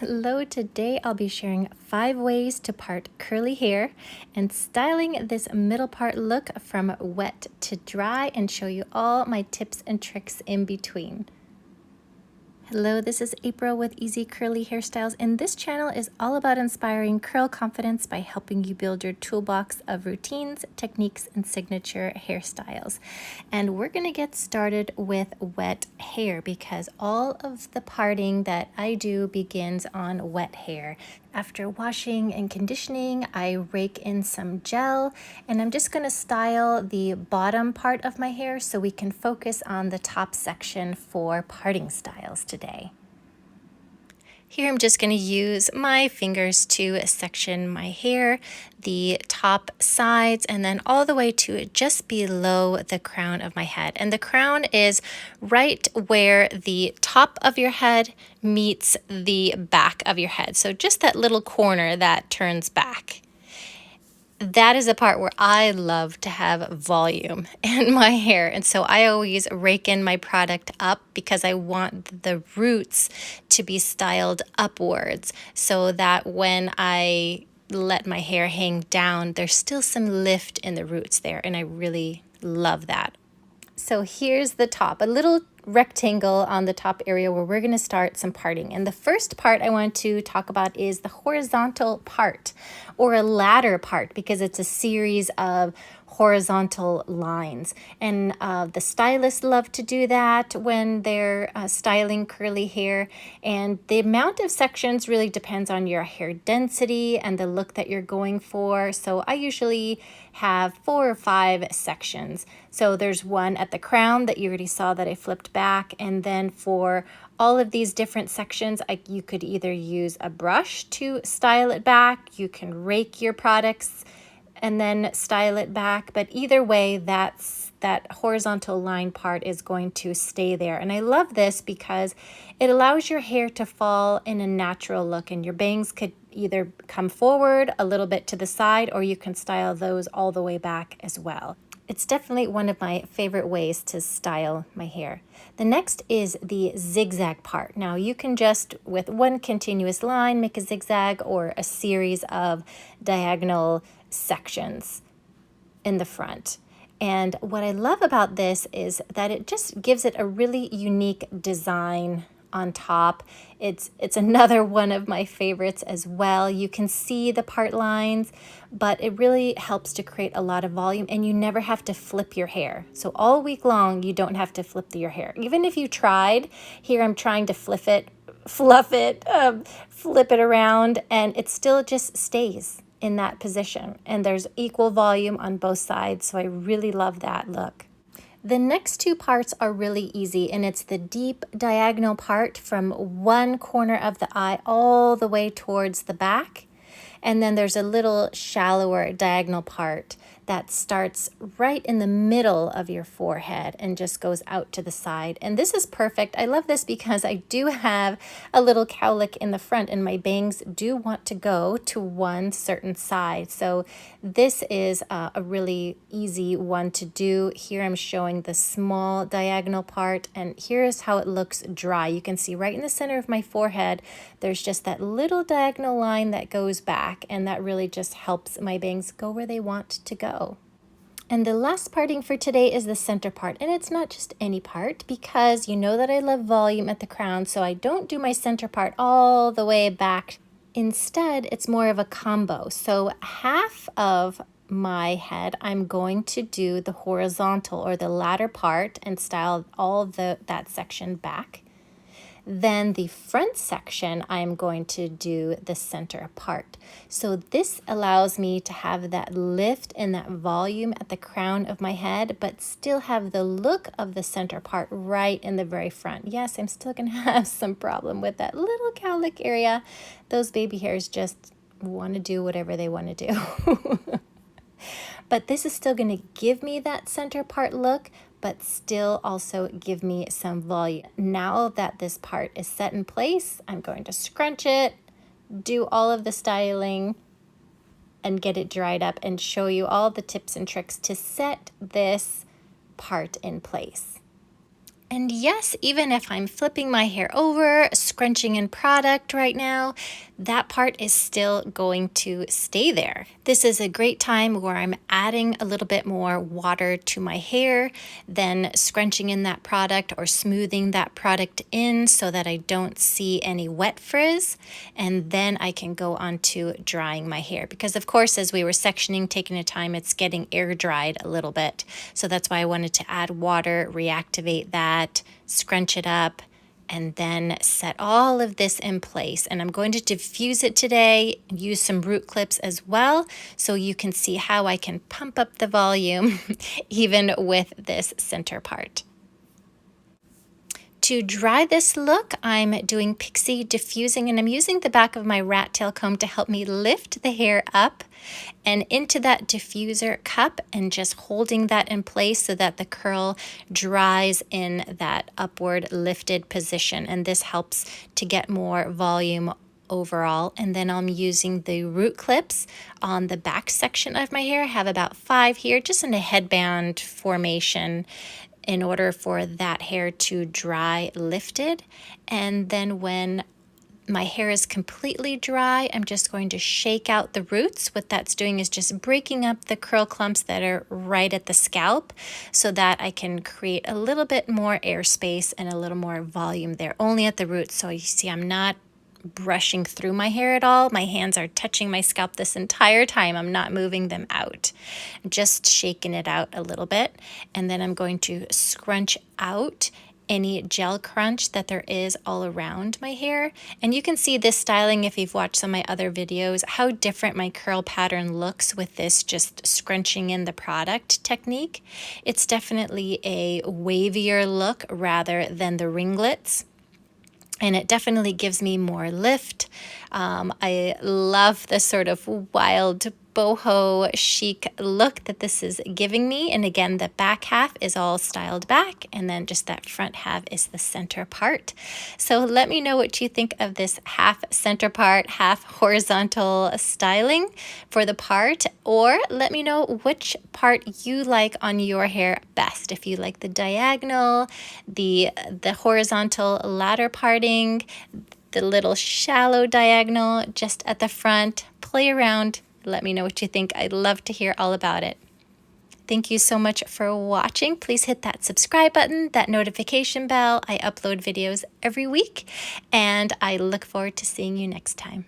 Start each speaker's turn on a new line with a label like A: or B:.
A: Hello, today I'll be sharing 5 ways to part curly hair and styling this middle part look from wet to dry and show you all my tips and tricks in between. Hello, this is April with Easy Curly Hairstyles, and this channel is all about inspiring curl confidence by helping you build your toolbox of routines, techniques, and signature hairstyles. And we're going to get started with wet hair because all of the parting that I do begins on wet hair. After washing and conditioning, I rake in some gel, and I'm just going to style the bottom part of my hair so we can focus on the top section for parting styles today. Here I'm just going to use my fingers to section my hair, the top sides, and then all the way to just below the crown of my head. And the crown is right where the top of your head meets the back of your head. So just that little corner that turns back. That is the part where I love to have volume in my hair. And so I always rake in my product up because I want the roots to be styled upwards so that when I let my hair hang down, there's still some lift in the roots there. And I really love that. So here's the top, a little rectangle on the top area where we're going to start some parting. And the first part I want to talk about is the horizontal part or a ladder part because it's a series of horizontal lines. And the stylists love to do that when they're styling curly hair. And the amount of sections really depends on your hair density and the look that you're going for. So I usually have 4 or 5 sections. So there's one at the crown that you already saw that I flipped back. And then for all of these different sections, you could either use a brush to style it back. You can rake your products and then style it back. But either way, that horizontal line part is going to stay there. And I love this because it allows your hair to fall in a natural look, and your bangs could either come forward a little bit to the side, or you can style those all the way back as well. It's definitely one of my favorite ways to style my hair. The next is the zigzag part. Now you can just, with one continuous line, make a zigzag or a series of diagonal sections in the front. And what I love about this is that it just gives it a really unique design on top. It's another one of my favorites as well. You can see the part lines, but it really helps to create a lot of volume, and you never have to flip your hair. So all week long, you don't have to flip your hair. Even if you tried, here I'm trying to fluff it, flip it around, and it still just stays in that position. And there's equal volume on both sides, so I really love that look. The next 2 parts are really easy, and it's the deep diagonal part from one corner of the eye all the way towards the back. And then there's a little shallower diagonal part that starts right in the middle of your forehead and just goes out to the side. And this is perfect. I love this because I do have a little cowlick in the front, and my bangs do want to go to one certain side. So this is a really easy one to do. Here I'm showing the small diagonal part, and here's how it looks dry. You can see right in the center of my forehead, there's just that little diagonal line that goes back, and that really just helps my bangs go where they want to go. And the last parting for today is the center part, and it's not just any part because you know that I love volume at the crown, so I don't do my center part all the way back. Instead, it's more of a combo. So half of my head, I'm going to do the horizontal or the ladder part and style all that section back. Then the front section, I'm going to do the center part. So this allows me to have that lift and that volume at the crown of my head, but still have the look of the center part right in the very front. Yes, I'm still gonna have some problem with that little cowlick area. Those baby hairs just want to do whatever they want to do. But this is still going to give me that center part look, but still also give me some volume. Now that this part is set in place, I'm going to scrunch it, do all of the styling, and get it dried up and show you all the tips and tricks to set this part in place. And yes, even if I'm flipping my hair over, scrunching in product right now, that part is still going to stay there. This is a great time where I'm adding a little bit more water to my hair, then scrunching in that product or smoothing that product in so that I don't see any wet frizz. And then I can go on to drying my hair. Because of course, as we were sectioning, taking a time, it's getting air dried a little bit. So that's why I wanted to add water, reactivate that, scrunch it up, and then set all of this in place. And I'm going to diffuse it today, use some root clips as well, so you can see how I can pump up the volume even with this center part. To dry this look, I'm doing pixie diffusing, and I'm using the back of my rat tail comb to help me lift the hair up and into that diffuser cup and just holding that in place so that the curl dries in that upward lifted position. And this helps to get more volume overall. And then I'm using the root clips on the back section of my hair. I have about 5 here, just in a headband formation, in order for that hair to dry lifted. And then when my hair is completely dry, I'm just going to shake out the roots. What that's doing is just breaking up the curl clumps that are right at the scalp so that I can create a little bit more airspace and a little more volume there, only at the roots. So you see, I'm not brushing through my hair at all. My hands are touching my scalp this entire time. I'm not moving them out. I'm just shaking it out a little bit. And then I'm going to scrunch out any gel crunch that there is all around my hair. And you can see this styling, if you've watched some of my other videos, how different my curl pattern looks with this just scrunching in the product technique. It's definitely a wavier look rather than the ringlets. And it definitely gives me more lift. I love the sort of wild boho chic look that this is giving me. And again, the back half is all styled back, and then just that front half is the center part. So let me know what you think of this half center part, half horizontal styling for the part, or let me know which part you like on your hair best. If you like the diagonal, the horizontal ladder parting, the little shallow diagonal just at the front. Play around. Let me know what you think. I'd love to hear all about it. Thank you so much for watching. Please hit that subscribe button, that notification bell. I upload videos every week, and I look forward to seeing you next time.